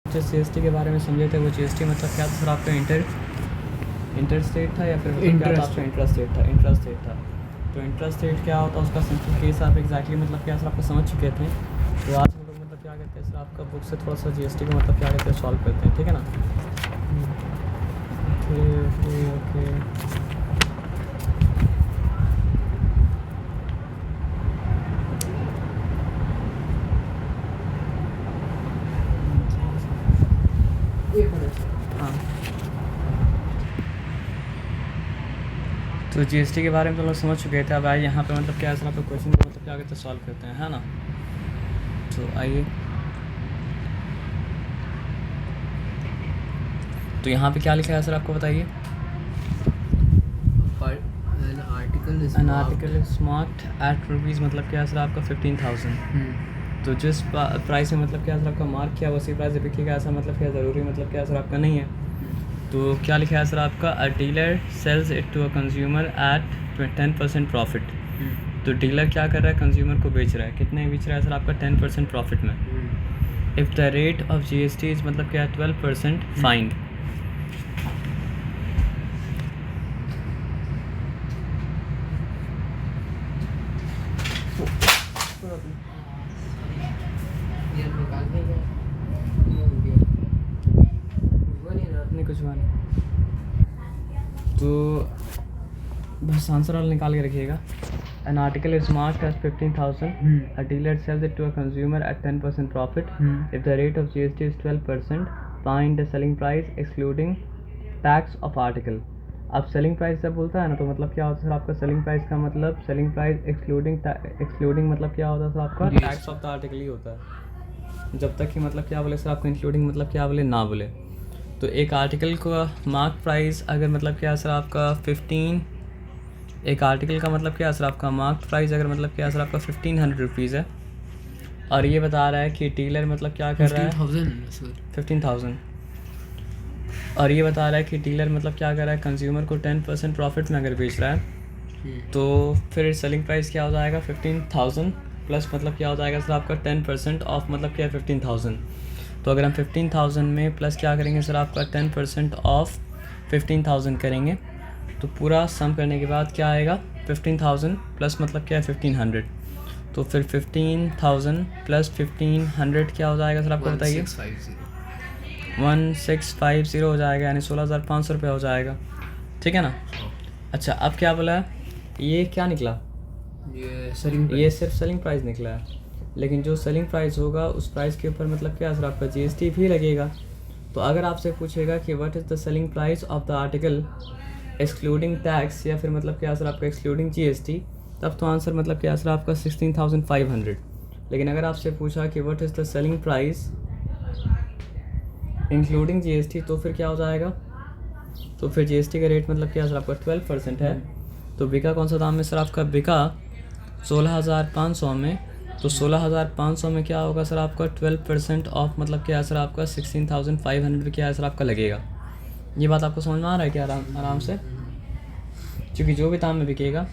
जो जीएसटी के बारे में समझे थे वो जीएसटी मतलब क्या था सर आपका इंटर स्टेट था या फिर मतलब क्या था आपका इंट्रास्टेट था। तो इंट्रास्टेट क्या होता है उसका सिंपल केस आप एग्जैक्टली मतलब क्या सर आपको समझ चुके थे। तो आज हम लोग मतलब क्या करते हैं सर आपका बुक से थोड़ा सा जीएसटी को मतलब क्या करते हैं सॉल्व करते हैं, ठीक है ना। ओके हाँ, तो जीएसटी के बारे में तो लोग समझ चुके थे। अब आइए यहाँ पे मतलब क्या है सर आपका क्वेश्चन को मतलब क्या करते हैं सॉल्व करते हैं, है ना। तो आइए, तो यहाँ पे क्या लिखा है सर आपको बताइए। An article is marked at rupees मतलब क्या है सर आपका 15,000। तो जिस प्राइस में मतलब क्या है सर आपका मार्क किया उसी प्राइस से बिकेगा ऐसा मतलब क्या ज़रूरी मतलब क्या है सर आपका नहीं है। तो क्या लिखा है सर आपका, a dealer sells it to a consumer at 10% profit. तो डीलर क्या कर रहा है, कंज्यूमर को बेच रहा है, कितने बेच रहा है सर आपका 10% प्रॉफिट में। If the rate of GST is मतलब क्या है 12% फाइंड। नहीं कुछ बात नहीं, तो बस आंसर वाला निकाल के रखिएगा। An article is marked as 15,000. A dealer sells it to a consumer at 10% profit. If the rate of GST is 12%, find the selling price excluding tax of article. अब सेलिंग प्राइस जब बोलता है ना तो मतलब क्या होता है सर आपका सेलिंग प्राइस का मतलब सेलिंग प्राइस एक्सक्लूडिंग मतलब क्या होता है सर आपका टैक्स ऑफ द आर्टिकल ही होता है। जब तक कि मतलब क्या बोले सर आपको इंक्लूडिंग मतलब क्या बोले ना बोले। तो एक आर्टिकल का मार्क प्राइस अगर मतलब क्या सर आपका 15, एक आर्टिकल का मतलब क्या सर आपका मार्क प्राइस अगर मतलब क्या सर आपका 1500 रुपीज़ है और ये बता रहा है कि डीलर मतलब क्या कर रहा है 15,000 और ये बता रहा है कि डीलर मतलब क्या कर रहा है कंज्यूमर को 10% प्रॉफिट में अगर बेच रहा है तो फिर सेलिंग प्राइस क्या हो जाएगा 15,000 प्लस मतलब क्या हो जाएगा सर आपका 10% ऑफ मतलब क्या 15,000। तो अगर हम 15,000 में प्लस क्या करेंगे सर आपका 10% ऑफ 15,000 करेंगे तो पूरा सम करने के बाद क्या आएगा 15,000 प्लस मतलब क्या है 1,500। तो फिर 15,000 प्लस 1,500 क्या हो जाएगा सर आपको बताइए 1650 हो जाएगा, यानी 16,500 रुपये हो जाएगा, ठीक है ना। अच्छा अब क्या बोला है, ये क्या निकला, ये सिर्फ सेलिंग प्राइस निकला है, लेकिन जो सेलिंग प्राइस होगा उस प्राइस के ऊपर मतलब क्या सर आपका जीएसटी भी लगेगा। तो अगर आपसे पूछेगा कि what is the selling price of the article excluding tax या फिर मतलब क्या सर आपका एक्सक्लूडिंग जीएसटी, तब तो आंसर मतलब क्या सर आपका 16,500। लेकिन अगर आपसे पूछा कि what is the selling price including GST तो फिर क्या हो जाएगा, तो फिर जीएसटी का रेट मतलब क्या सर आपका 12% है। तो बिका कौन सा दाम में सर आपका, बिका 16,500 में। तो 16,500 में क्या होगा सर आपका 12% ऑफ मतलब क्या सर आपका 16,500 क्या है सर आपका लगेगा। ये बात आपको समझ में आ रहा है क्या आराम से, क्योंकि जो भी दाम में बिकेगा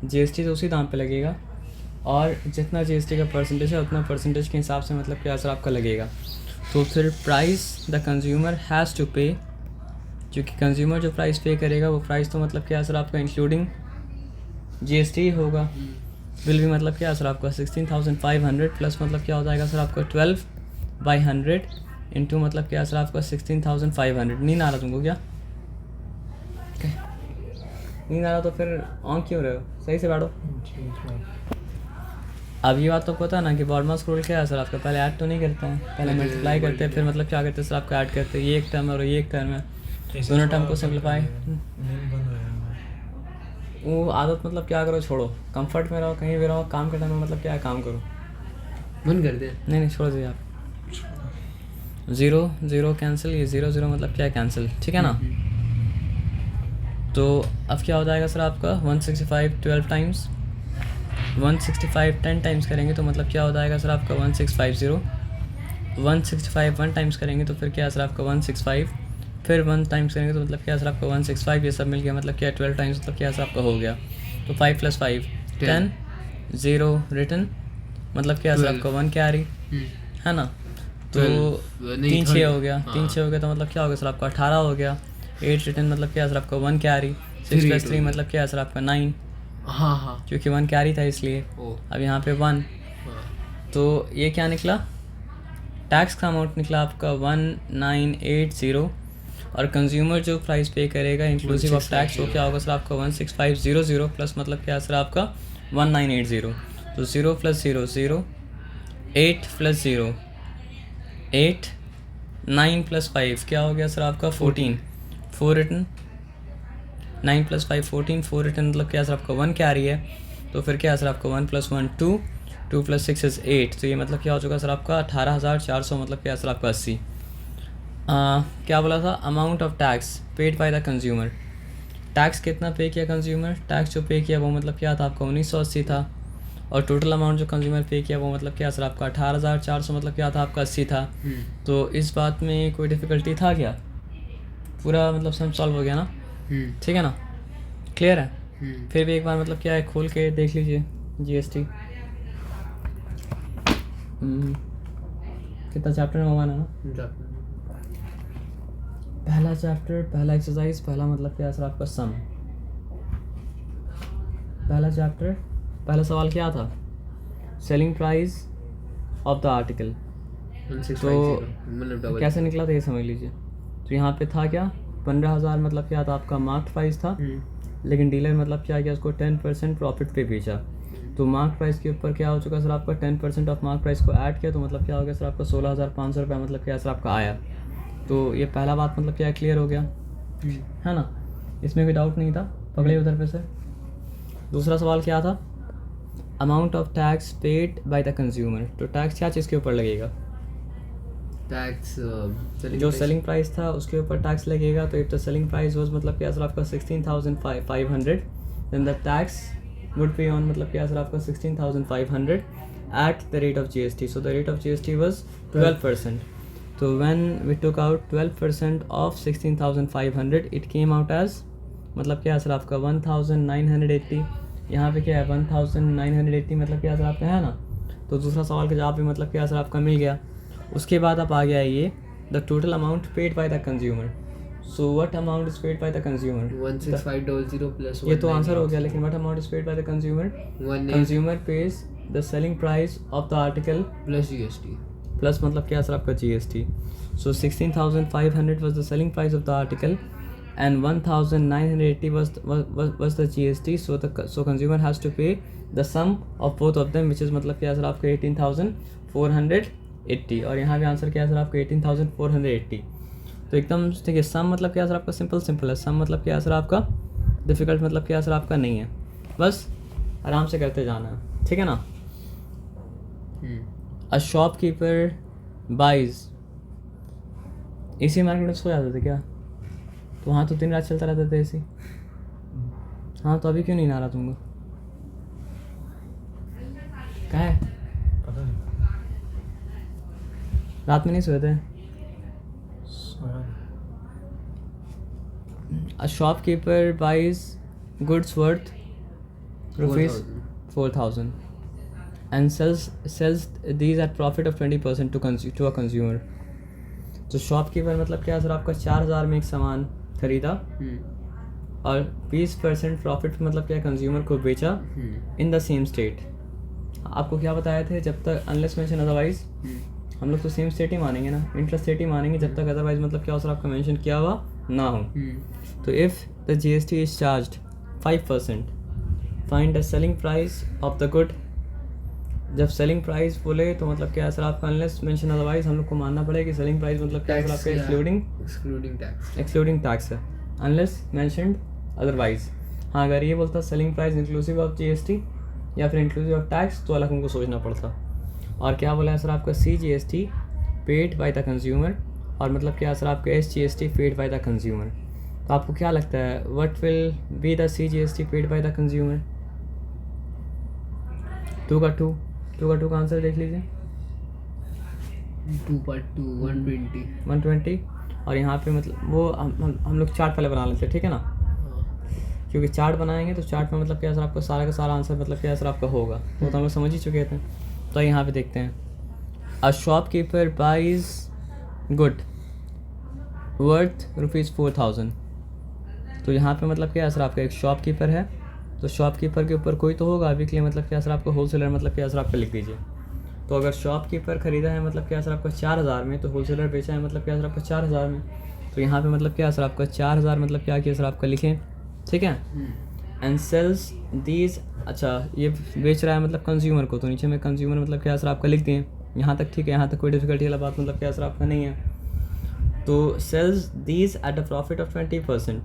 जीएसटी तो उसी दाम पे लगेगा और जितना जीएसटी का परसेंटेज है उतना परसेंटेज के हिसाब से मतलब क्या सर आपका लगेगा। तो फिर price the consumer has to pay, क्योंकि कंज्यूमर जो प्राइस पे करेगा वो प्राइस तो मतलब क्या सर आपका इंक्लूडिंग जीएसटी होगा, बिल भी मतलब क्या सर आपका 16,500 प्लस मतलब क्या हो जाएगा सर आपका 12/100 इंटू मतलब क्या सर आपका 16,500। नींद आ रहा तुमको क्या, नींद आ रहा तो फिर ऑन क्यों रहे हो, सही से बैठो। अब ये बात तो पता है ना कि बॉर्डमास रूल क्या है सर आपका, पहले ऐड तो नहीं करते हैं, पहले मल्टीप्लाई करते हैं, फिर मतलब क्या करते हैं सर आपका ऐड करते हैं। ये एक टर्म है और ये एक टर्म है, दोनों टर्म को सिंप्लीफाई। वो आदत मतलब क्या करो, छोड़ो, कंफर्ट में रहो, कहीं भी रहो, काम के टाइम में मतलब क्या है काम करो, मन कर दे। नहीं छोड़ दीजिए आप। 0 0 कैंसिल, ये 0 0 मतलब क्या है कैंसिल, ठीक है ना। तो अब क्या हो जाएगा सर आपका 165 12 टाइम्स, 165 10 टाइम्स करेंगे तो मतलब क्या हो जाएगा सर आपका 1650। 165 1 टाइम्स करेंगे तो फिर क्या सर आपका 165, फिर 1 टाइम्स करेंगे तो मतलब क्या सर आपका 165, ये सब मिल गया मतलब क्या 12 टाइम्स मतलब क्या सर आपका हो गया। तो 5 + 5 10, 0 रिटर्न मतलब क्या सर आपका 1 कैरी, है ना। तो 3 6 हो गया, हाँ। 3 6 हो गया तो मतलब क्या हो गया सर आपका 18 हो गया। 8 रिटर्न मतलब क्या है सर आपका 1 कैरी। 6 + 3 मतलब क्या है सर आपका 9, हाँ हाँ क्योंकि 1 कैरी था इसलिए। ओ अब यहाँ पे 1, हाँ तो ये क्या निकला, टैक्स का अमाउंट निकला आपका 1980, और कंज्यूमर जो प्राइस पे करेगा इंक्लूसिव ऑफ टैक्स वो क्या होगा सर आपका 16500 प्लस मतलब क्या है सर आपका 1980। तो 0 + 0 0, 8 + 0 8, 9 + 5 क्या हो गया सर आपका 14, 4 रिटर्न, 9 + 5 14, 4 रिटर्न मतलब क्या है सर आपका 1 कैरी है। तो फिर क्या है सर आपका 1 + 1 2, 2 + 6 is 8, तो ये मतलब क्या हो चुका सर आपका 18400 मतलब क्या है सर आपका 80। क्या बोला था, amount of tax paid by the consumer, tax कितना पे किया कंज्यूमर, टैक्स जो पे किया वो मतलब क्या था आपका 1980 था, और टोटल अमाउंट जो कंज्यूमर पे किया वो मतलब क्या सर आपका 18400 मतलब क्या था आपका 80 था। तो इस बात में कोई डिफ़िकल्टी था क्या, पूरा मतलब सम सॉल्व हो गया ना, ठीक है ना, क्लियर है। फिर भी एक बार मतलब क्या है खोल के देख लीजिए जीएसटी, कितना चैप्टर में होगा ना, पहला चैप्टर, पहला एक्सरसाइज, पहला मतलब क्या है सर आपका सम, पहला चैप्टर, पहला सवाल क्या था, selling price of the article. तो कैसे निकला था ये समझ लीजिए। तो यहाँ पे था क्या 15,000 मतलब क्या था आपका मार्क प्राइस था, लेकिन डीलर मतलब क्या किया उसको 10% प्रॉफिट पे बेचा। तो मार्क प्राइस के ऊपर क्या हो चुका सर आपका 10% ऑफ मार्क प्राइस को ऐड किया, तो मतलब क्या हो गया सर आपका 16,500 रुपये मतलब क्या सर आपका आया। तो ये पहला बात मतलब क्या क्लियर हो गया है ना, इसमें कोई डाउट नहीं था, पकड़े उधर पे से। दूसरा सवाल क्या था, amount of tax paid by the consumer. तो टैक्स क्या चीज़ के ऊपर लगेगा, टैक्स जो सेलिंग प्राइस था उसके ऊपर टैक्स लगेगा। तो if the selling price was मतलब क्या सर आपका 16,500, देन द टैक्स वुड पे ऑन मतलब क्या सर आपका 16,500 at the rate of GST. So the rate of GST was 12%. So when we took out 12% of 16,500, it came out as मतलब क्या sir आपका 1,980। यहाँ पे क्या है 1,980 मतलब क्या सर आपका है ना। तो दूसरा सवाल का जवाब भी मतलब क्या सर आपका मिल गया। उसके बाद आप आ गया ये the total amount paid by the consumer. So what amount is paid by the consumer, 16500 plus ये तो आंसर हो गया, लेकिन what amount is paid by the consumer, consumer page the selling price of the article plus GST, plus मतलब क्या sir आपका GST. So 16,500 was the selling price of the article and 1,980 was the GST. So consumer has to pay the sum of both of them, which is मतलब क्या sir आपका 18,480, और यहाँ पे answer क्या सर आपका 18,480। तो एकदम ठीक है, सम मतलब क्या सर आपका सिंपल है, सम मतलब क्या सर आपका डिफ़िकल्ट मतलब क्या सर आपका नहीं है, बस आराम से करते जाना है, ठीक है ना। A shopkeeper buys, AC market में सो जाते थे क्या, तो वहाँ तो दिन रात चलता रहता था एसी। हाँ तो अभी क्यों नहीं आ रहा तुमको, क्या है, रात में नहीं सोए थे। A shopkeeper buys goods worth rupees 4,000 and sells these at profit of 20% to a consumer. तो शॉपकीपर मतलब क्या सर आपका 4,000 में एक सामान खरीदा और 20% प्रॉफिट मतलब क्या कंज्यूमर को बेचा इन द सेम स्टेट। आपको क्या बताए थे, जब तक अनलेस मेंशन अदरवाइज, हम लोग तो सेम स्टेट ही मानेंगे ना, इंटर स्टेट ही मानेंगे जब तक अदरवाइज मतलब क्या हो सर आपका मेंशन किया हुआ ना हो। तो if the GST is charged 5%, find the selling price of the good. जब सेलिंग प्राइस बोले तो मतलब क्या सर आपका अनलेस मेंशन अदरवाइज हम लोग को मानना पड़ेगा कि सेलिंग प्राइस मतलब क्या सर आपका एक्सक्लूडिंग टैक्स है, अनलेस मेंशनड अदरवाइज। हाँ अगर ये बोलता selling price inclusive of GST या फिर इंक्लूसिव ऑफ टैक्स तो अलग हमको सोचना पड़ता। और क्या बोला है सर आपका CGST paid by the consumer, और मतलब क्या सर आपका SGST paid by the consumer. तो आपको क्या लगता है what will be the CGST paid by the consumer. 2 का आंसर देख लीजिए, 120, और यहाँ पे मतलब वो हम लोग चार्ट पहले बना लेते हैं, ठीक है ना, क्योंकि चार्ट बनाएंगे तो चार्ट में मतलब क्या सर आपका सारा का सारा आंसर मतलब क्या सर आपका होगा, वो तो हम लोग समझ ही चुके थे। तो यहाँ पे देखते हैं a shopkeeper buys good worth ₹4,000। तो यहाँ पे मतलब क्या है सर, आपका एक शॉपकीपर है, तो शॉपकीपर के ऊपर कोई तो होगा अभी के लिए, मतलब क्या सर आपको होलसेलर मतलब क्या सर आपका लिख दीजिए। तो अगर शॉपकीपर ख़रीदा है मतलब क्या सर आपका 4,000 में, तो होलसेलर बेचा है मतलब क्या सर आपका 4,000 में। तो यहाँ पे मतलब क्या सर आपका 4,000 मतलब क्या किया सर आपका लिखें, ठीक है। एंड सेल्स दीज, अच्छा ये बेच रहा है मतलब कंज्यूमर को, तो नीचे में कंज्यूमर मतलब क्या सर आपका लिख दिए। यहाँ तक ठीक है, यहाँ तक कोई डिफिकल्टी वाला बात मतलब क्या सर आपका नहीं है। तो sales these at a profit of 20%।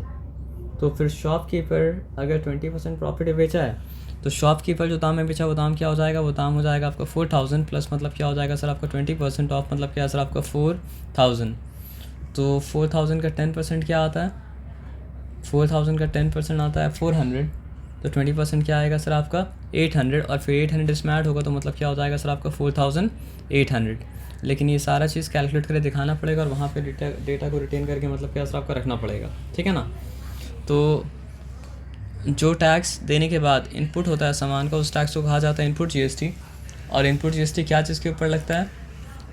तो फिर शॉपकीपर अगर 20% प्रॉफिट बेचा है, तो शॉपकीपर जो दाम में बेचा वो दाम क्या हो जाएगा, वो दाम हो जाएगा आपका 4,000 प्लस मतलब क्या हो जाएगा सर आपका 20% ऑफ मतलब क्या सर आपका 4,000। तो 4,000 का 10% क्या आता है, 4,000 का 10% आता है 400, तो 20% क्या आएगा सर आपका 800, और फिर 800 इसमें ऐड होगा तो मतलब क्या हो जाएगा सर आपका 4,800। लेकिन ये सारा चीज़ कैलकुलेट करके दिखाना पड़ेगा और वहाँ पे डेटा को रिटेन करके मतलब क्या सर आपका रखना पड़ेगा, ठीक है ना। तो जो टैक्स देने के बाद इनपुट होता है सामान का, उस टैक्स को कहा जाता है इनपुट जीएसटी। और इनपुट जीएसटी क्या चीज़ के ऊपर लगता है,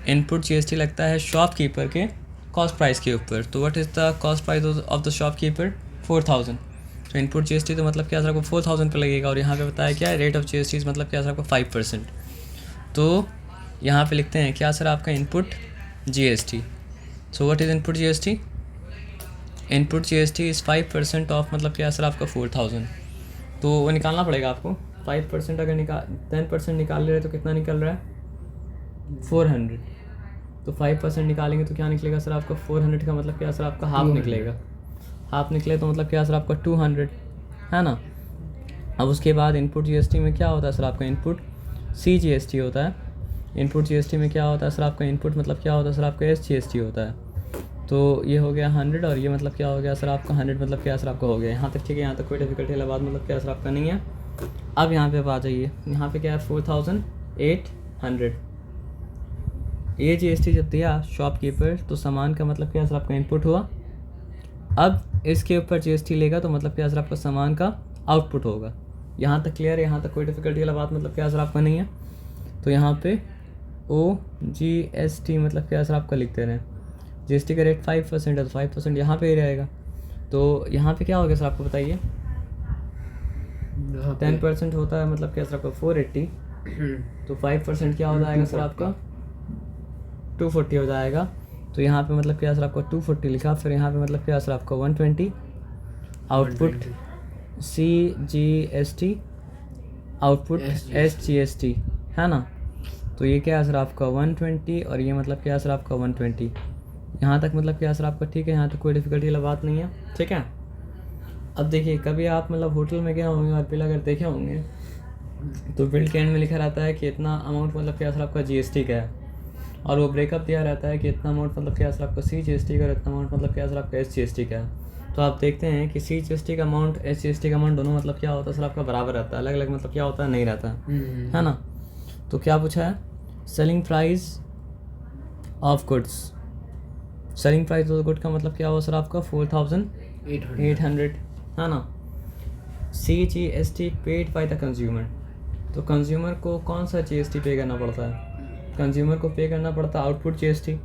इनपुट जीएसटी लगता है शॉपकीपर के कॉस्ट प्राइस के ऊपर। तो what is the cost price of the shopkeeper, 4,000। तो इनपुट जीएसटी तो मतलब क्या सर आपको 4,000 पे लगेगा, और यहाँ पे बताया क्या है, रेट ऑफ जीएसटी मतलब क्या सर आपको 5%। तो यहाँ पे लिखते हैं क्या सर आपका input GST. So what is input GST, input GST is 5% of मतलब क्या सर आपका 4,000। तो वो निकालना पड़ेगा आपको। 5% अगर 10% निकाल ले रहे तो कितना निकल रहा है 400। तो 5% निकालेंगे तो क्या निकलेगा सर आपका 400 का मतलब क्या सर आपका हाफ निकलेगा। हाफ निकले तो मतलब क्या सर आपका 200 है ना। अब उसके बाद इनपुट जीएसटी में क्या होता है सर आपका इनपुट CGST होता है। इनपुट जीएसटी में क्या होता है सर आपका इनपुट मतलब क्या होता है सर आपका SGST होता है। तो ये हो गया 100 और ये मतलब क्या हो गया सर आपका 100 मतलब क्या सर आपका हो गया। यहाँ तक ठीक है, यहाँ तक कोई डिफिकल्टी वाला बात मतलब क्या सर आपका नहीं है। अब यहाँ पे आ जाइए, यहाँ पे क्या है 4,800। ये जीएसटी जब दिया शॉपकीपर तो सामान का मतलब क्या सर आपका इनपुट हुआ। अब इसके ऊपर जीएसटी लेगा तो मतलब क्या सर आपका सामान का आउटपुट होगा। यहाँ तक क्लियर है, यहाँ तक कोई डिफिकल्टी वाला बात मतलब क्या सर आपका नहीं है। तो यहाँ पे OGST मतलब क्या सर आपका लिखते रहें। जीएसटी का रेट 5% है तो 5% यहाँ पे ही रहेगा। तो यहाँ पे क्या हो गया सर आपको बताइए, 10% होता है मतलब क्या सर आपका 480, तो 5% क्या हो जाएगा सर आपका 240 हो जाएगा। तो यहाँ पे मतलब क्या सर आपका 240 लिखा, फिर यहाँ पे मतलब क्या सर आपका 120 आउटपुट CGST आउटपुट SGST है ना। तो ये क्या है सर आपका 120 और ये मतलब क्या है सर आपका 120। यहाँ तक मतलब क्या सर आपका ठीक है, यहाँ तक कोई डिफिकल्टी वाला बात नहीं है, ठीक है। अब देखिए कभी आप मतलब होटल में गए होंगे और बिल अगर देखे होंगे तो बिल के एंड में लिखा रहता है कि इतना अमाउंट मतलब क्या सर आपका जीएसटी का है, और वो ब्रेकअप दिया रहता है कि इतना अमाउंट मतलब क्या सर आपका CGST का और इतना अमाउंट मतलब क्या सर आपका SGST का है। तो आप देखते हैं कि CGST का अमाउंट SGST का अमाउंट दोनों मतलब क्या होता है सर आपका बराबर रहता है, अलग अलग मतलब क्या होता है नहीं रहता है ना। तो क्या पूछा है, selling price of goods, selling price of good का मतलब क्या हुआ सर आपका 4,800 है ना। CGST paid by the consumer, तो कंज्यूमर को कौन सा GST पे करना पड़ता है, कंज्यूमर को पे करना पड़ता है आउटपुट GST।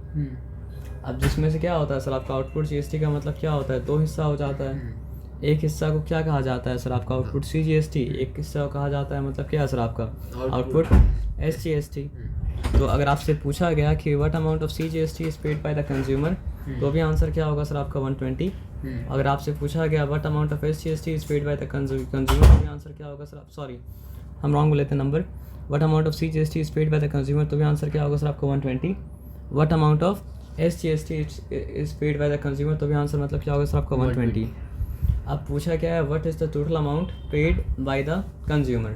अब जिसमें से क्या होता है सर आपका आउटपुट GST का मतलब क्या होता है, दो हिस्सा हो जाता है। एक हिस्सा को क्या कहा जाता है सर आपका आउटपुट CGST, एक हिस्सा को कहा जाता है मतलब क्या सर आपका आउटपुट SGST। तो अगर आपसे पूछा गया कि what amount of CGST is paid by the consumer, तो भी आंसर क्या होगा सर आपका 120। अगर आपसे पूछा गया what amount of SGST is paid by the consumer, तो भी आंसर क्या होगा सर, सॉरी हम रॉन्ग बोले थे number, what amount of CGST is paid by the consumer, तो भी आंसर क्या होगा सर आपका 120। What amount of SGST is paid by the consumer, तो भी आंसर मतलब क्या होगा सर आपका 120। अब पूछा क्या है what is the total amount paid by the consumer,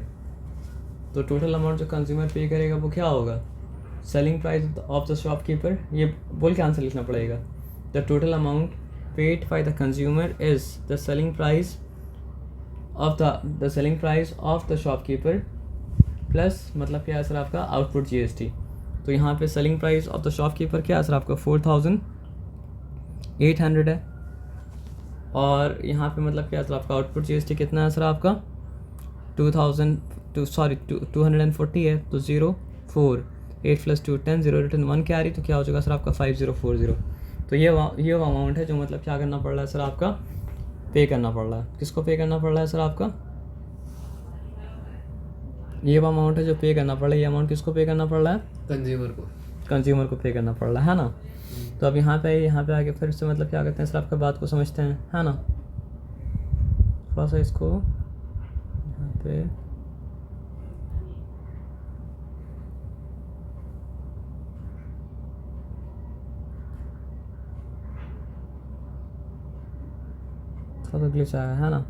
तो टोटल अमाउंट जो कंज्यूमर पे करेगा वो क्या होगा, selling price of the shopkeeper, ये बोल के आंसर लिखना पड़ेगा। The total amount paid by the consumer is the selling price of the shopkeeper plus मतलब क्या है सर आपका आउटपुट GST। तो यहाँ पे selling price of the shopkeeper क्या है सर आपका 4,800 है, और यहाँ पे मतलब क्या है सर आपका आउटपुट GST कितना है सर आपका 240 है, तो 04 8 + 2 10, 0 रिटर्न 1 कैरी, तो क्या हो जाएगा सर आपका 5040। तो ये वो अमाउंट है जो मतलब क्या करना पड़ रहा है सर आपका, पे करना पड़ रहा है। किसको पे करना पड़ रहा है सर आपका, ये वो अमाउंट है जो पे करना पड़ रहा है। ये अमाउंट किसको पे करना पड़ रहा है, कंज्यूमर को पे करना पड़ रहा है ना। तो अब यहाँ पे आके फिर से मतलब क्या करते हैं सर आपका, बात को समझते हैं, है ना। थोड़ा सा इसको यहाँ पे थोड़ा सा ग्लिच आया है ना।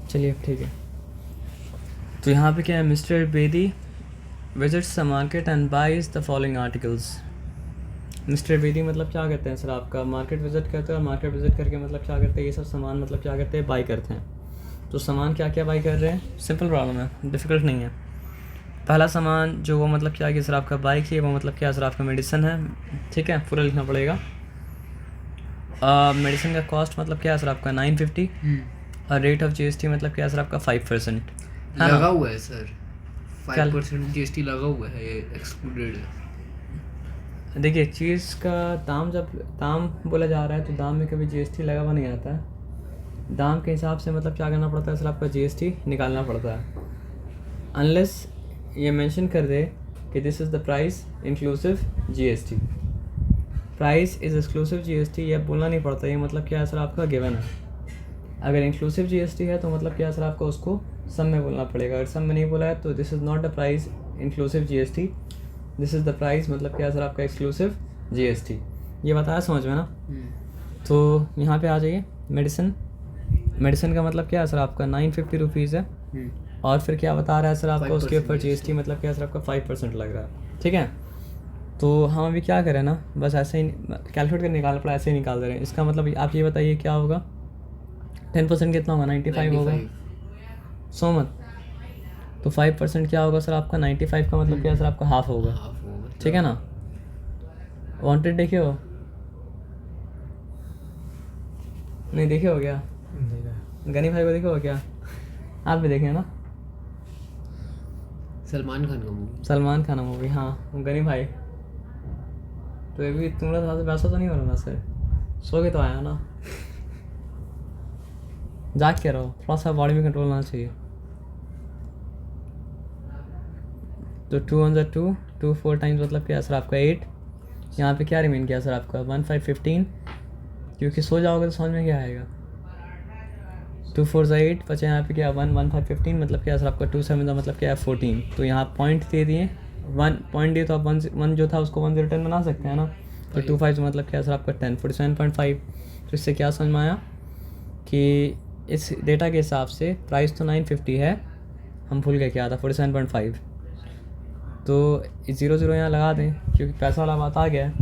चलिए ठीक है। तो यहाँ पे क्या है, mister Bedi visits the market and buys the following articles. Mister Bedi मतलब क्या करते हैं सर आपका, मार्केट विजिट करते हैं, और मार्केट विजिट करके मतलब क्या करते हैं, ये सब सामान मतलब क्या करते हैं, बाई करते हैं। तो सामान क्या क्या बाई कर रहे हैं, सिंपल प्रॉब्लम है, डिफ़िकल्ट नहीं है। पहला सामान जो वो मतलब क्या कि सर आपका बाई किए, वो मतलब क्या सर आपका मेडिसिन है, ठीक है, पूरा लिखना पड़ेगा। मेडिसिन का कॉस्ट मतलब क्या है सर आपका 950, और रेट ऑफ जीएसटी मतलब क्या है सर आपका 5%, है लगा ना। हुआ है सर, 5% जीएसटी लगा हुआ है, ये एक्सक्लूडेड है। देखिए चीज़ का दाम, जब दाम बोला जा रहा है तो दाम में कभी जीएसटी लगा हुआ नहीं आता है। दाम के हिसाब से मतलब क्या करना पड़ता है सर आपका, जीएसटी निकालना पड़ता है। अनलेस ये मेंशन कर दे कि this is the price inclusive GST, price is exclusive GST, ये बोलना नहीं पड़ता। ये मतलब क्या है सर आपका गिवन है। अगर इंक्लूसिव जीएसटी है तो मतलब क्या है सर आपको उसको सम में बोलना पड़ेगा। अगर सम में नहीं बोला है तो this is not the price inclusive GST, this is the price मतलब क्या है सर आपका एक्सक्लूसिव जीएसटी। ये बताया समझ में ना। तो यहाँ पे आ जाइए, मेडिसिन का मतलब क्या है सर आपका 950 रुपीज़ है, और फिर क्या बता रहा है सर आपका, उसके ऊपर जीएसटी मतलब क्या है सर आपका 5% लग रहा है, ठीक है। तो हम अभी क्या करें ना, बस ऐसे ही कैलकुलेट कर निकालना पड़ा, ऐसे ही निकाल दे रहे हैं। इसका मतलब आप ये बताइए क्या होगा, 10% कितना होगा, 95 होगा, 100 मत। तो 5% क्या होगा सर आपका 95 का मतलब क्या है सर आपका हाफ होगा, ठीक है ना। वांटेड देखे हो, नहीं देखे हो क्या, गनी भाई को देखे हो क्या, आप भी देखे ना, सलमान खान का मूवी, हाँ गनी भाई। तो ये भी तुम लोग वैसा तो नहीं हो रहा ना सर, सो के तो आया ना, जाग के रहो, थोड़ा सा बॉडी में कंट्रोल होना चाहिए। तो 2 on the 2 2 4 टाइम्स मतलब क्या सर आपका 8, यहाँ पे क्या रिमेन किया सर आपका 1515, क्योंकि सो जाओगे तो समझ में क्या आएगा। 2 4 8 बचा, यहाँ पे क्या 1 1 5 15 मतलब क्या सर आपका 2 7 का मतलब क्या है 14। तो यहाँ पॉइंट दे दिए, 1 पॉइंट दिए तो आप 1 जो था उसको 1 रिटर्न बना सकते हैं ना। तो 2 5 मतलब क्या सर आपका 10 47.5। तो इससे क्या समझ में आया कि इस डेटा के हिसाब से प्राइस तो 950 है, हम भूल गए क्या था 47.5। तो 0 यहाँ लगा दें क्योंकि पैसा वाला बात आ गया है।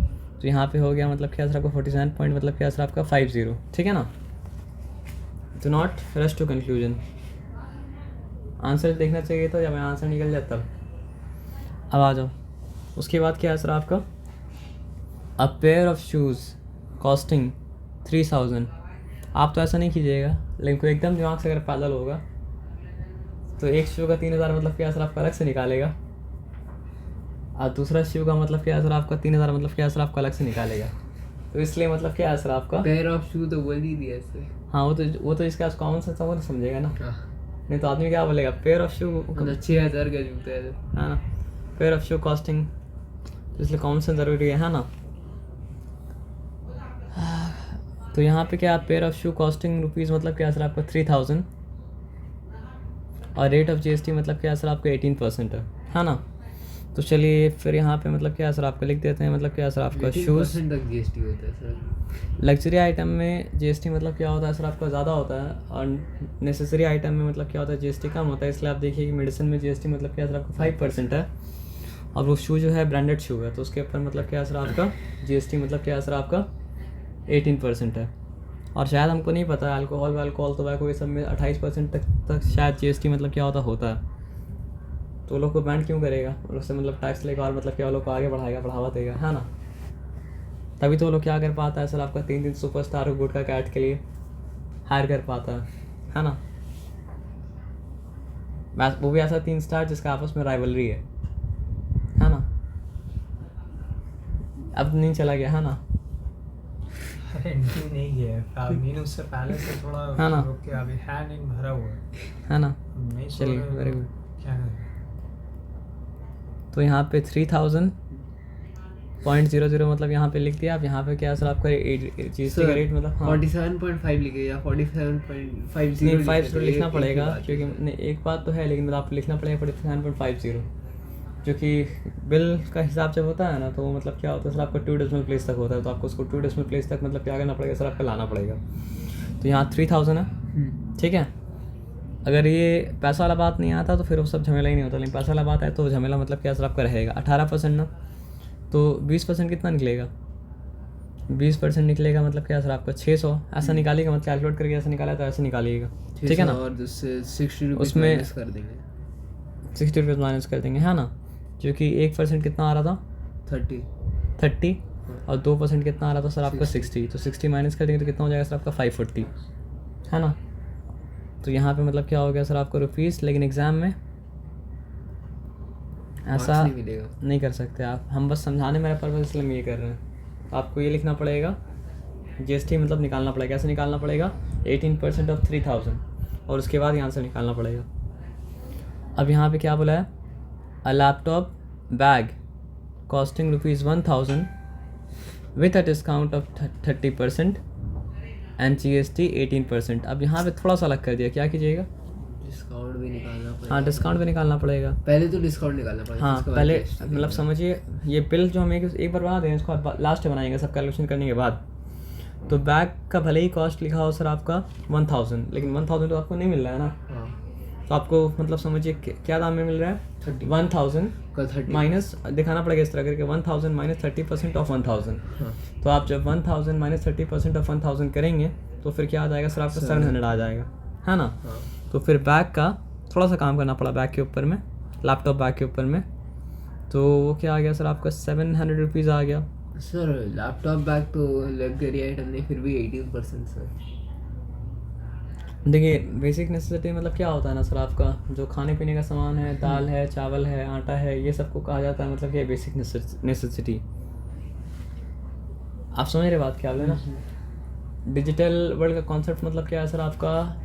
तो यहाँ पे हो गया मतलब क्या सर आपका 47 पॉइंट मतलब क्या सर आपका 50, ठीक है ना। तो not rush to conclusion, answer देखना चाहिए था, जब आंसर निकल जाता तब। अब आ जाओ, उसके बाद क्या है सर आपका, a pair of shoes costing 3000। आप तो ऐसा नहीं कीजिएगा, लेकिन कोई एकदम दिमाग से अगर पैदल होगा तो एक शू का 3000 मतलब क्या सर आपका अलग से निकालेगा, और दूसरा शू का मतलब क्या सर आपका 3000 मतलब क्या सर आपका अलग से निकालेगा। तो इसलिए मतलब क्या है सर आपका पेयर ऑफ शू तो बोल ही दिया सर। हाँ वो तो इसका कॉमन सेंस वो तो समझेगा ना, नहीं तो आदमी क्या बोलेगा, पेयर ऑफ शू 6000 का जूता है, हाँ ना, पेयर ऑफ शू कॉस्टिंग, तो इसलिए कॉमन सेंस ज़रूरी है ना। तो यहाँ पे क्या, pair of shoe costing rupees मतलब क्या सर आपका 3000, और रेट ऑफ जीएसटी मतलब क्या सर आपका 18% है ना। तो चलिए फिर यहाँ पे मतलब क्या सर आपका लिख देते हैं, मतलब क्या सर आपका शूज़ तक जीएसटी होता है सर। लग्जरी आइटम में जीएसटी मतलब क्या होता है सर आपका ज़्यादा होता है, और नेसेसरी आइटम में मतलब क्या होता है जीएसटी कम होता है। इसलिए आप देखिए कि मेडिसिन में जीएसटी मतलब क्या सर आपका 5% है, और वो शू जो है ब्रांडेड शू है तो उसके ऊपर मतलब क्या सर आपका जीएसटी मतलब क्या सर आपका 18% है। और शायद हमको नहीं पता अल्कोहल टोबैको ये सब में 28% तक शायद जीएसटी मतलब क्या होता है। तो लोग को बैंड क्यों करेगा, उससे मतलब टैक्स लेगा और मतलब क्या वो लोग को आगे बढ़ाएगा, बढ़ावा देगा, है ना। तभी तो वो लोग क्या कर पाता है सर, आपका 3 सुपरस्टार को गुटखा कैट के लिए हायर कर पाता है ना। वो भी ऐसा 3 स्टार जिसका आपस में राइवलरी है ना। अब नहीं चला गया, है ना। अरे एंट्री नहीं गया मीन उससे पहले से थोड़ा हाँ ना। रुक के अभी है नहीं भरा हुआ है ना। नहीं चलिए, वेरी गुड। क्या करें। तो यहाँ पे 3000.00 मतलब यहाँ पे लिख दिया। अब यहाँ पे क्या सर आपका जीएसटी का रेट मतलब 47.5 लिखे या 47.50 नहीं 50 लिखना पड़ेगा, क्योंकि नहीं एक बात तो है, लेकिन मतलब आपको लिखना पड़ेगा 47.50, क्योंकि बिल का हिसाब जब होता है ना तो मतलब क्या होता है सर आपका 2 डेसिमल प्लेस तक होता है, तो आपको उसको 2 डेसिमल प्लेस तक मतलब क्या करना पड़ेगा सर, आपका लाना पड़ेगा। तो यहाँ 3000 है, ठीक है। अगर ये पैसा वाला बात नहीं आता तो फिर वो सब झमेला ही नहीं होता, लेकिन पैसा वाला बात है तो झमेला मतलब क्या सर आपका रहेगा 18% ना। तो 20% कितना निकलेगा, 20% निकलेगा मतलब क्या सर आपका 600 ऐसा निकालिएगा, मतलब कैलकुलेट करके ऐसा निकाला तो ऐसे निकालिएगा, ठीक है ना। और जिससे 60 रुपीज़ उसमें माइनस कर देंगे, 60 रुपीज़ माइनस कर देंगे, है ना। क्योंकि 1% कितना आ रहा था 30 और 2% कितना आ रहा था सर आपका 60, तो 60 माइनस कर देंगे तो कितना हो जाएगा सर आपका 540, है ना। तो यहाँ पे मतलब क्या हो गया सर आपको रुपीज़, लेकिन एग्ज़ाम में ऐसा नहीं मिलेगा। नहीं कर सकते आप, हम बस समझाने मेरा पर्पज़ इसलिए हम ये कर रहे हैं। आपको ये लिखना पड़ेगा जीएसटी मतलब निकालना पड़ेगा, कैसे निकालना पड़ेगा 18% ऑफ 3000 और उसके बाद यहाँ से निकालना पड़ेगा। अब यहाँ पे क्या बोला है, a laptop bag costing ₹1000 with a discount of 30% and GST 18%। अब यहाँ पे थोड़ा सा अलग कर दिया, क्या कीजिएगा, डिस्काउंट भी निकालना पड़ेगा। हाँ डिस्काउंट भी निकालना पड़ेगा। पहले तो डिस्काउंट निकालना पड़ेगा, हाँ उसके बाद पहले GST मतलब देंगे। समझिए ये बिल जो हम एक बार बना दें, इसको लास्ट में बनाएंगे सब कैलकुलेशन करने के बाद। तो बैग का भले ही कॉस्ट लिखा हो सर आपका 1000, लेकिन 1000 तो आपको नहीं मिल रहा है ना। हाँ तो आपको मतलब समझिए क्या दाम में मिल रहा है 1000 का 30 माइनस दिखाना पड़ेगा इस तरह करके 1000 माइनस 30% ऑफ 1000। हाँ तो आप जब 1000 माइनस 30% ऑफ 1000 करेंगे तो फिर क्या आ जाएगा सर आपका 700 आ जाएगा, है ना। हाँ तो फिर बैग का थोड़ा सा काम करना पड़ा बैग के ऊपर में, लैपटॉप बैग के ऊपर में। तो वो क्या आ गया सर आपका 700 रुपीज़ आ गया। सर लैपटॉप बैग तो लग्जरी आइटम नहीं, फिर भी 18% सर। देखिए बेसिक नेसेसिटी मतलब क्या होता है ना सर, आपका जो खाने पीने का सामान है, दाल है, चावल है, आटा है, ये सबको कहा जाता है मतलब क्या बेसिक नेसेसिटी। आप समझ रहे बात क्या बोले ना। डिजिटल वर्ल्ड का कॉन्सेप्ट मतलब क्या है सर आपका,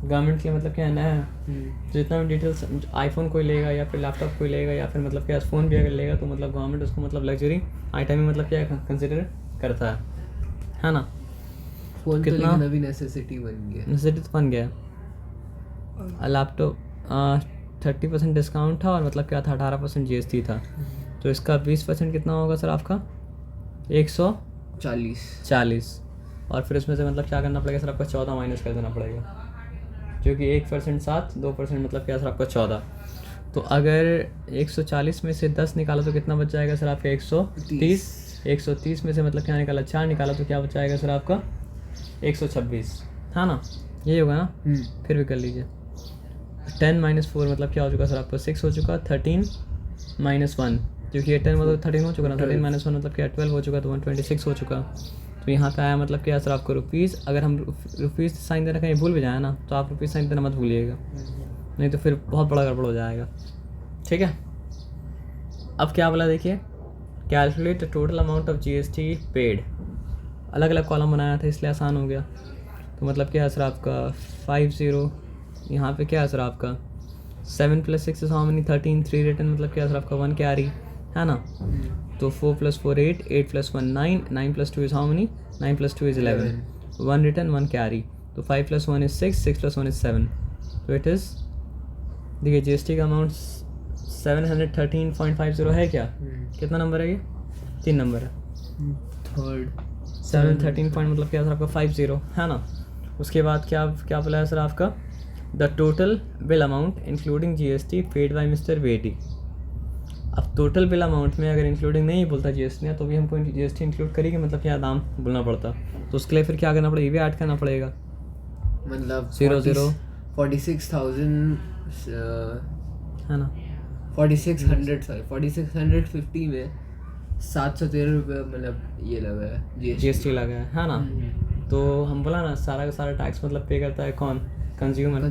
गवर्नमेंट के मतलब क्या है ना, जितना भी डिटेल्स आईफोन कोई लेगा या फिर लैपटॉप कोई लेगा या फिर मतलब क्या फ़ोन भी अगर लेगा तो मतलब गवर्नमेंट उसको मतलब लग्जरी आइटम में मतलब क्या कंसिडर करता है ना। फोन तो कितना? लेकिन अभी नेसेसिटी बन गया। नेसेसिटी तो बन गया। लैपटॉप 30% डिस्काउंट था और मतलब क्या था 18% GST था, तो इसका 20% कितना होगा सर आपका 140, और फिर उसमें से मतलब क्या करना पड़ेगा सर आपका 14 माइनस कर देना पड़ेगा, क्योंकि 1% 7, 2% मतलब क्या सर आपका 14। तो अगर 140 में से 10 निकाला तो कितना बच जाएगा सर आपका 130। 130 में से मतलब क्या निकाला 4 निकाला तो क्या बच जाएगा सर आपका 126, हाँ ना। ये होगा ना, फिर भी कर लीजिए। 10 माइनस 4 मतलब क्या हो चुका सर आपका 6 हो चुका। 13 माइनस 1 क्योंकि ये 10 मतलब 13 हो चुका ना, 13 माइनस 1 मतलब क्या 12 हो चुका, तो 126 हो चुका। तो यहाँ पे आया मतलब क्या सर आपको रुपीज़। अगर हम रुपीज़ साइन देना कहीं भूल भी जाए ना तो आप रुपीज़ साइन देना मत भूलिएगा, नहीं तो फिर बहुत बड़ा गड़बड़ हो जाएगा, ठीक है। अब क्या बोला देखिए, calculate the total amount of GST paid. अलग अलग कॉलम बनाया था इसलिए आसान हो गया। तो मतलब क्या है सर आपका 50, यहाँ पे क्या है सर आपका 7 + 6 इज हाउ मेनी 13, 3 रिटर्न मतलब क्या है सर आपका 1 कैरी, है ना। तो 4 + 4 8, 8 + 1 9, 9 + 2 is how many 9 + 2 is 11, 1 return 1 carry. तो 5 + 1 इज 6, 6 + 1 इज 7। तो इट इज़ देखिए GST का अमाउंट 713.50 है क्या, कितना नंबर है ये 3 नंबर है। थर्ड 713 पॉइंट मतलब क्या सर आपका 50, है ना। उसके बाद क्या क्या बोला है सर आपका the total bill amount including GST paid by mister बेटी। अब टोटल बिल अमाउंट में अगर इंक्लूडिंग नहीं बोलता GST ने तो भी हमको GST इंक्लूड करेगी, मतलब क्या दाम बोलना पड़ता। तो उसके लिए फिर क्या करना पड़ेगा, ये भी ऐड करना पड़ेगा, मतलब 00 46,000 है ना। 4600 सॉरी 4650 में 713 रुपये मतलब ये लगा है GST लगा है ना। तो हम बोला ना सारा का सारा टैक्स मतलब पे करता है कौन, कंज्यूमर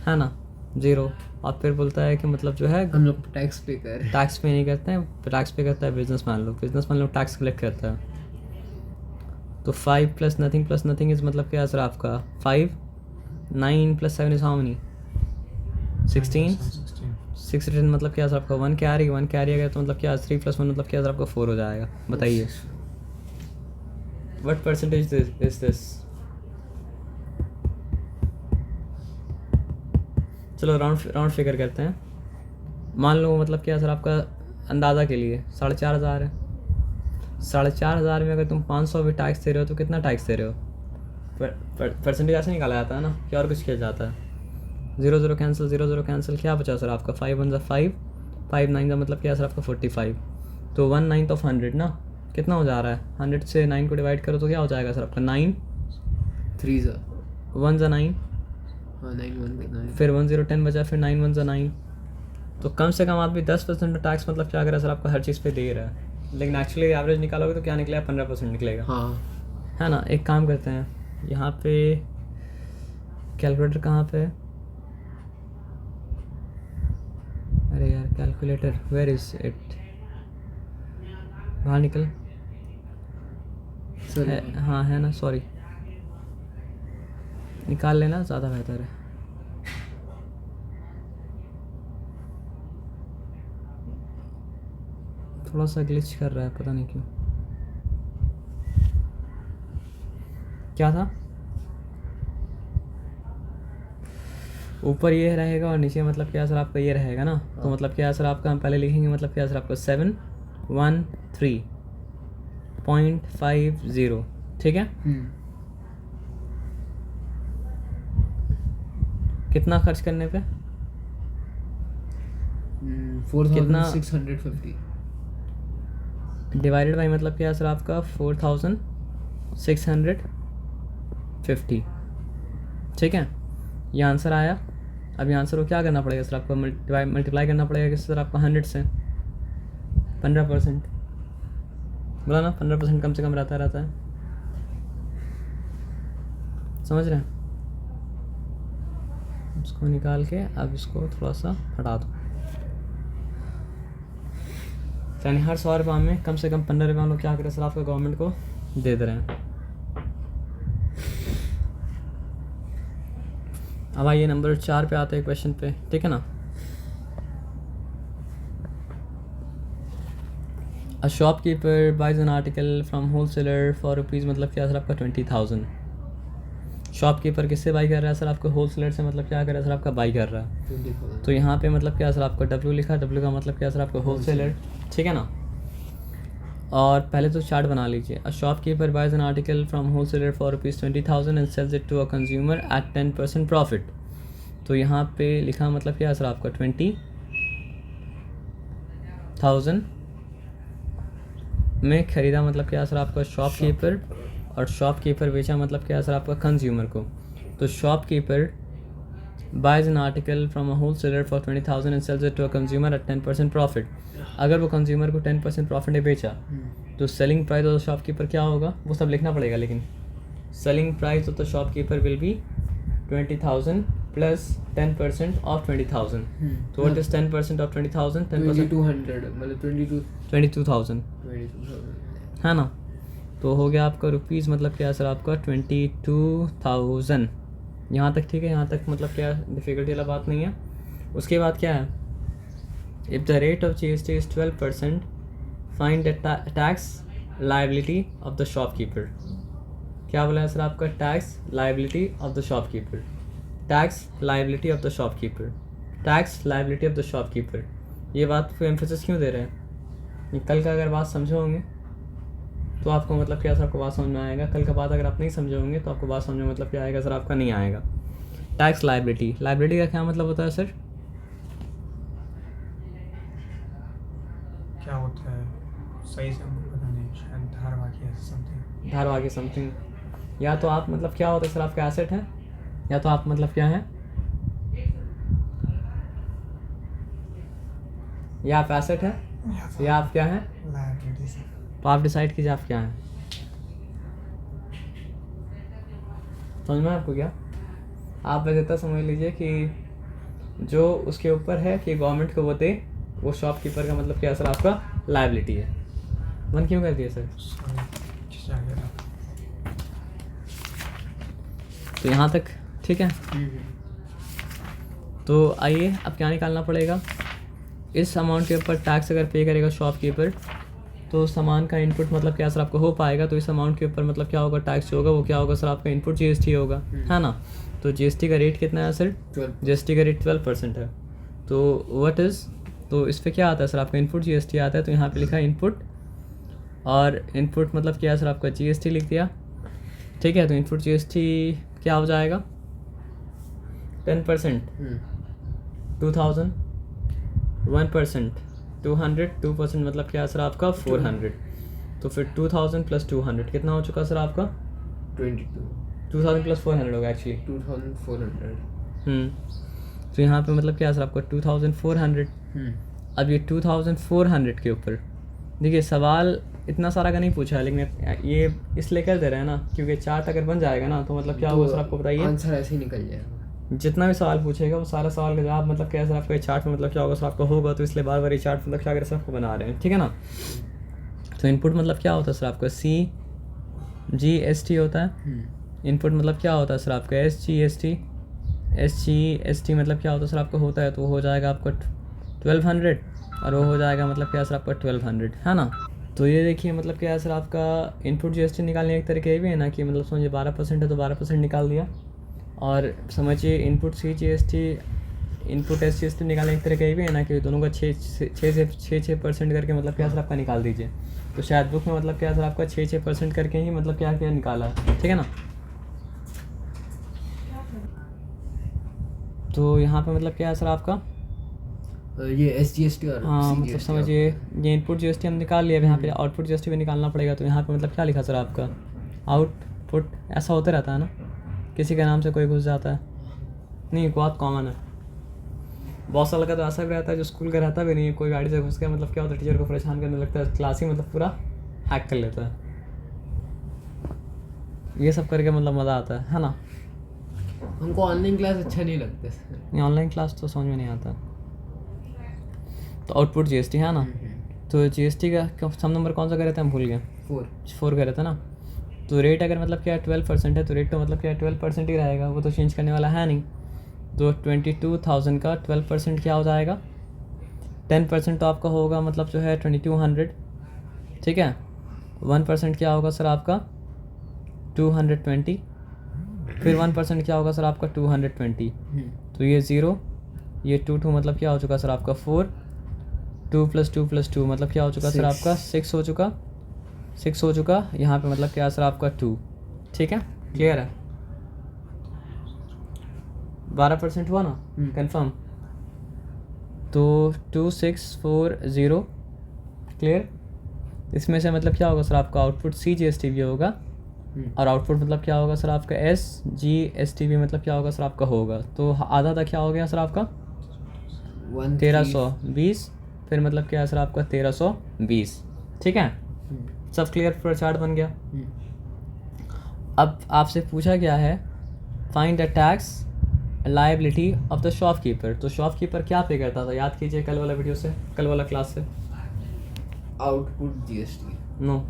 है ना, 0। और फिर बोलता है कि मतलब जो है हम लोग टैक्स पे कर रहे हैं। टैक्स पे नहीं करते हैं, टैक्स पे करता है बिजनेसमैन लोग टैक्स कलेक्ट करता है। तो 5 + नथिंग इज मतलब क्या सर आपका 5, 9 + 7 इज हाउ मेनी 16, 6 रिटर्न मतलब क्या सर आपका 1 कैरी आ गया तो मतलब क्या 3 + 1 मतलब क्या सर आपका 4 हो जाएगा। बताइए व्हाट परसेंटेज इज दिस। चलो राउंड फिगर करते हैं। मान लो मतलब क्या सर आपका अंदाज़ा के लिए 4,500 है। 4,500 में अगर तुम 500 भी टैक्स दे रहे हो तो कितना टैक्स दे रहे हो, परसेंटेज ऐसे निकाला जाता है ना कि और कुछ किया जाता है। 0 कैंसिल क्या बचा सर आपका 5 1 5, 5 9 का मतलब क्या सर आपका 45। तो 1/9 ऑफ 100 ना कितना हो जा रहा है, 100 से 9 को डिवाइड करो तो क्या हो जाएगा सर आपका 9, 3 1 9, 9 फिर 1 0 10 बचा, फिर 9 1 9। तो कम से कम आदमी 10% टैक्स मतलब क्या करें सर आपको हर चीज़ पे दे रहा है। लेकिन एक्चुअली एवरेज निकालोगे तो क्या निकलेगा 15% निकलेगा। हाँ है ना। एक काम करते हैं, यहाँ पे कैलकुलेटर कहाँ पे है, अरे यार कैलकुलेटर वेयर इज इट, बाहर निकल है, हाँ है ना, सॉरी निकाल लेना ज़्यादा बेहतर है। थोड़ा सा ग्लिच कर रहा है पता नहीं क्यों, क्या था, ऊपर ये रहेगा और नीचे मतलब क्या सर आपका ये रहेगा ना। तो मतलब क्या सर आपका हम पहले लिखेंगे मतलब क्या सर आपका 713.50 ठीक है। कितना खर्च करने पे 4650 डिवाइडेड बाई मतलब क्या सर आपका 4650 ठीक है। ये आंसर आया। अब ये आंसर को क्या करना पड़ेगा सर आपको मल्टीप्लाई करना पड़ेगा किससे सर आपका 100 से 15%, बोला ना 15% कम से कम रहता है, समझ रहे हैं। इसको निकाल के अब इसको थोड़ा सा हटा दो, यानी हर 100 रुपये में कम से कम 15 रुपये हम लोग क्या करें सर आपका गवर्नमेंट को दे दे रहे हैं। अब आइए नंबर 4 पे आते हैं क्वेश्चन पे, ठीक है ना। A shopkeeper buys an article from wholesaler for rupees मतलब क्या सर आपका 20,000। शॉपकीपर किससे बाई कर रहा है सर आपको होलसेलर से मतलब क्या कर रहा है सर आपका बाई कर रहा है। तो यहाँ पे मतलब क्या सर आपका W लिखा, W का मतलब क्या सर आपका होलसेलर, ठीक है ना। और पहले तो चार्ट बना लीजिए। A shopkeeper buys an article from wholesaler for rupees 20,000 and sells it to a consumer at 10% profit. तो यहाँ पे लिखा मतलब क्या सर आपका 20,000 में ख़रीदा मतलब क्या सर आपका शॉपकीपर, और शॉपकीपर बेचा मतलब क्या सर आपका कंज्यूमर को। तो shopkeeper buys an article from a wholesaler for 20,000 and sells it to a consumer at 10% profit. अगर वो कंज्यूमर को 10% प्रॉफिट ने बेचा तो selling price of the shopkeeper क्या होगा वो सब लिखना पड़ेगा, लेकिन selling price of the shopkeeper will be 20,000 plus 10% of 20,000। तो व्हाट इज 10% ऑफ 20,000, 10% 2200 मतलब 22,000 है ना। तो हो गया आपका रुपीज़ मतलब क्या सर आपका 22,000। यहाँ तक ठीक है, यहाँ तक मतलब क्या डिफ़िकल्टी वाला बात नहीं है। उसके बाद क्या है, if the rate of GST is 12% find the tax liability of the shopkeeper. क्या बोला है सर आपका tax liability of the shopkeeper, tax liability of the shopkeeper, tax liability of the shopkeeper. ये बात पे एम्फेसिस क्यों दे रहे हैं, ये कल का अगर बात समझोगे तो आपको मतलब क्या सर आपको बात समझ में आएगा। कल का बात अगर आप नहीं समझोगे तो आपको बात समझ में मतलब क्या आएगा सर आपका नहीं आएगा। टैक्स लाइबिलिटी, लाइबिलिटी का क्या मतलब होता है सर, क्या होता है सही से हमको पता नहीं, शायद धारवाकी ऐसा समथिंग। धारवाकी समथिंग, या तो आप मतलब क्या होता है सर आपका एसेट है, या तो आप मतलब क्या है ये आप एसेट है, ये आप क्या है, लायबिलिटी सर। तो आप डिसाइड कीजिए आप क्या हैं। समझ में आपको क्या? आप बस इतना समझ लीजिए कि जो उसके ऊपर है कि गवर्नमेंट को वो दे, वो शॉपकीपर का मतलब क्या सर आपका लायबिलिटी है। मन क्यों कर दिया सर? तो यहाँ तक ठीक है। तो आइए अब क्या निकालना पड़ेगा, इस अमाउंट के ऊपर टैक्स अगर पे करेगा शॉपकीपर तो सामान का इनपुट मतलब क्या सर आपको हो पाएगा, तो इस अमाउंट के ऊपर मतलब क्या होगा, टैक्स जो होगा वो क्या होगा सर आपका इनपुट जीएसटी होगा, है ना। तो जीएसटी का रेट कितना है सर? जीएसटी का रेट 12% है। तो व्हाट इज़, तो इस पर क्या आता है सर आपका इनपुट जीएसटी आता है। तो यहाँ पे लिखा है इनपुट, और इनपुट मतलब क्या है सर आपका जीएसटी लिख दिया, ठीक है। तो इनपुट जीएसटी क्या हो जाएगा, 10%, 2000, 1%, 200, 2% मतलब क्या है सर आपका 400। तो फिर 2000 + 200 कितना हो चुका सर आपका 2000 + 400 होगा एक्चुअली 2400। तो यहाँ पे मतलब क्या है सर आपका 2400। अब ये 2400 के ऊपर देखिए सवाल इतना सारा का नहीं पूछा है, लेकिन ये इसलिए कर दे रहे हैं ना क्योंकि चार्ट अगर बन जाएगा ना तो मतलब क्या होगा सर आपको बताइए, आंसर ऐसे ही निकल जाएगा। जितना भी सवाल पूछेगा वो सारा सवाल का जवाब मतलब क्या है सर आपका ये चार्ट में मतलब क्या होगा सर आपका होगा, तो इसलिए बार बार ये चार्ट मतलब क्या कर सर आपको बना रहे हैं, ठीक है ना। तो इनपुट मतलब क्या होता है सर आपका CGST होता है। इनपुट मतलब क्या होता है सर आपका SGST मतलब क्या होता है सर आपका होता है, तो वो हो जाएगा आपका 1200 और वो हो जाएगा मतलब क्या है सर आपका 1200, है ना। तो ये देखिए मतलब क्या है सर आपका इनपुट जीएसटी निकालने एक तरीके भी है ना कि मतलब समझिए 12% है तो 12% निकाल दिया, और समझिए इनपुट CGST इनपुट SGST निकालने एक तरीके भी है ना कि दोनों का 6% करके मतलब क्या सर आपका निकाल दीजिए। तो शायद बुक में मतलब क्या सर आपका 6% करके ही मतलब क्या क्या निकाला है, ठीक है ना। तो यहाँ पे मतलब क्या है सर आपका ये SGST और हाँ मतलब CGST समझिए ये इनपुट जीएसटी हम निकाल लिया, अब यहाँ पे आउटपुट जीएसटी भी निकालना पड़ेगा। तो यहाँ पे मतलब क्या लिखा सर आपका आउटपुट, ऐसा होता रहता है ना, किसी का नाम से कोई घुस जाता है, नहीं बहुत कॉमन है। बहुत साल का तो ऐसा भी रहता है जो स्कूल का रहता भी नहीं है, कोई गाड़ी से घुस के मतलब क्या होता है टीचर को परेशान करने लगता है, क्लास ही मतलब पूरा हैक कर लेता है। ये सब करके मतलब मज़ा आता है ना। हमको ऑनलाइन क्लास अच्छा नहीं लगता सर। नहीं ऑनलाइन क्लास तो समझ में नहीं आता। तो आउटपुट जीएसटी है ना, तो जीएसटी का सम नंबर कौन सा कर रहे थे हम भूल गए, 4 कर रहे थे ना। तो रेट अगर मतलब क्या 12% है तो रेट तो मतलब क्या 12% ही रहेगा, वो तो चेंज करने वाला है नहीं। तो 22,000 का 12% क्या हो जाएगा, 10% तो आपका होगा मतलब जो है 2200, ठीक है। 1% क्या होगा सर आपका 220, फिर 1% क्या होगा सर आपका 220। तो ये 0, ये 2 मतलब क्या हो चुका सर आपका 4, 2 + 2 + 2 मतलब क्या हो चुका सर आपका 6 हो चुका, 6 हो चुका। यहाँ पे मतलब क्या सर आपका 2, ठीक है, क्लियर है। 12% हुआ ना कंफर्म। तो 2640 क्लियर। इसमें से मतलब क्या होगा सर आपका आउटपुट CGST भी होगा, और आउटपुट मतलब क्या होगा सर आपका SGST भी मतलब क्या होगा सर आपका होगा। तो आधा था क्या हो गया सर आपका 1320, फिर मतलब क्या है सर आपका 1320, ठीक है। सब क्लियर, पूरा चार्ट बन गया। अब आपसे पूछा गया है find the tax liability of the shopkeeper. तो शॉपकीपर क्या पे करता था, याद कीजिए कल वाला वीडियो से, कल वाला क्लास से। Output GST no,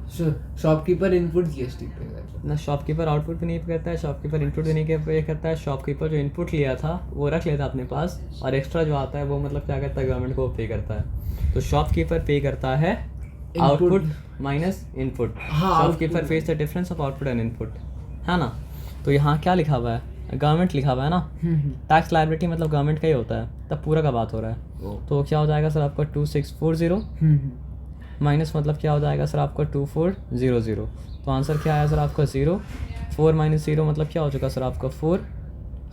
shopkeeper input GST pay करता है ना शॉपकीपर आउटपुट भी नहीं पे करता है, शॉपकीपर इनपुट भी नहीं पे करता है। शॉपकीपर जो इनपुट लिया था वो रख लेता है अपने पास, और एक्स्ट्रा जो आता है वो मतलब क्या करता है गवर्नमेंट को पे करता है। तो शॉपकीपर पे करता है output minus input. Shopkeeper face the difference of output and input, है ना। तो यहाँ क्या लिखा हुआ है, गवर्नमेंट लिखा हुआ है ना। टैक्स लायबिलिटी मतलब गवर्नमेंट का ही होता है, तब पूरा का बात हो रहा है। तो क्या हो जाएगा सर आपका 2640 माइनस मतलब क्या हो जाएगा सर आपका 2400। तो आंसर क्या आया सर आपका 0, 4 - 0 मतलब क्या हो चुका सर आपका 4,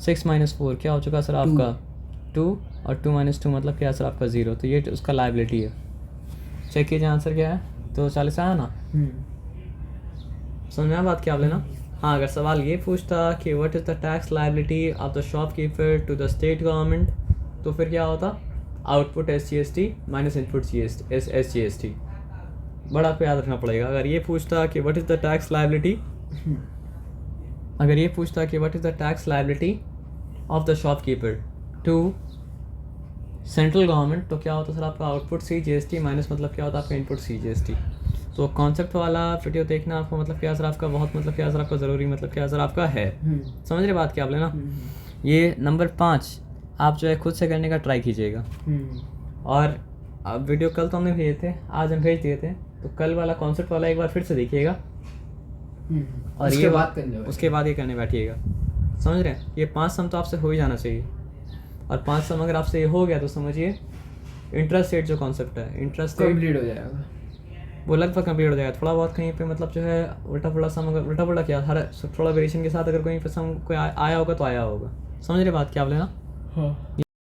6 - 4 क्या हो चुका सर आपका 2, और 2 - 2 मतलब क्या है सर आपका 0। तो ये उसका लायबिलिटी है। चेक कीजिए आंसर क्या है। तो 40 आया ना, समझ में आया बात क्या आप लेना। हाँ, अगर सवाल ये पूछता कि what is the tax liability of the shopkeeper to the state government, तो फिर क्या होता output SGST minus input SGST। बड़ा आपको याद रखना पड़ेगा। अगर ये पूछता कि what is the tax liability, अगर ये पूछता कि what is the tax liability of the shopkeeper to central government, तो क्या होता सर आपका आउटपुट CGST माइनस मतलब क्या होता है आपका इनपुट CGST। तो कॉन्सेप्ट वाला वीडियो देखना आपको मतलब क्या सर आपका बहुत मतलब क्या सर आपका ज़रूरी मतलब क्या सर आपका है। समझ रहे बात क्या आप लेना। ये नंबर 5 आप जो है खुद से करने का ट्राई कीजिएगा। और अब वीडियो कल तो हमने भेजे थे, आज हम भेज दिए थे, तो कल वाला कॉन्सेप्ट वाला एक बार फिर से देखिएगा और उसके ये बाद करने बैठिएगा। उसके बाद ये करने बैठिएगा। समझ रहे हैं, ये 5 सम तो आपसे हो ही जाना चाहिए। और 5 सम अगर आपसे ये हो गया तो समझिए इंटरेस्ट रेट जो कॉन्सेप्ट है, इंटरेस्ट रेट कंप्लीट हो जाएगा, वो लगभग कंप्लीट हो जाएगा। थोड़ा बहुत कहीं पे मतलब जो है उल्टा पुल्टा सम, अगर उल्टा पुल्टा क्या हर थोड़ा वेरिएशन के साथ अगर कहीं पे सम कोई आया होगा तो आया होगा। समझ रहे बात क्या आप लेना। हाँ।